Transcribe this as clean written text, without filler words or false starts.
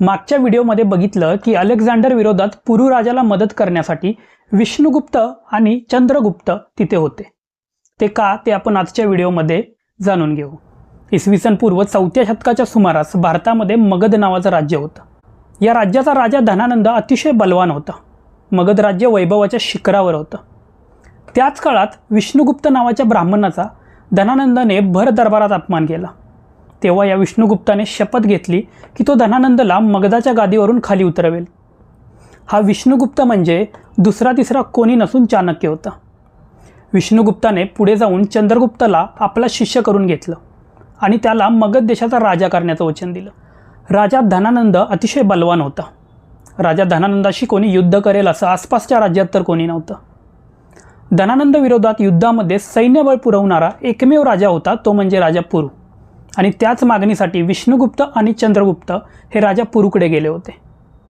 मागच्या व्हिडिओमध्ये बघितलं की अलेक्झांडर विरोधात पुरू राजाला मदत करण्यासाठी विष्णुगुप्त आणि चंद्रगुप्त तिथे होते। ते का ते आपण आजच्या व्हिडिओमध्ये जाणून घेऊ। इसवी सन पूर्व 4थ्या शतकाच्या सुमारास भारतामध्ये मगध नावाचं राज्य होतं। या राज्याचा राजा धनानंद अतिशय बलवान होता। मगध राज्य वैभवाच्या शिखरावर होतं। त्याच काळात विष्णुगुप्त नावाच्या ब्राह्मणाचा धनानंदाने भर दरबारात अपमान केला। तेव्हा या विष्णुगुप्ताने शपथ घेतली की तो धनानंदला मगधाच्या गादीवरून खाली उतरवेल। हा विष्णुगुप्त म्हणजे दुसरा तिसरा कोणी नसून चाणक्य होता। विष्णुगुप्ताने पुढे जाऊन चंद्रगुप्ताला आपला शिष्य करून घेतलं आणि त्याला मगध देशाचा राजा करण्याचं वचन दिलं। राजा धनानंद अतिशय बलवान होता। राजा धनानंदाशी कोणी युद्ध करेल असं आसपासच्या राज्यात तर कोणी नव्हतं। धनानंद विरोधात युद्धामध्ये सैन्यबळ पुरवणारा एकमेव राजा होता तो म्हणजे राजा पुरू, आणि त्याच मागणीसाठी विष्णुगुप्त आणि चंद्रगुप्त हे राजा पुरूकडे गेले होते।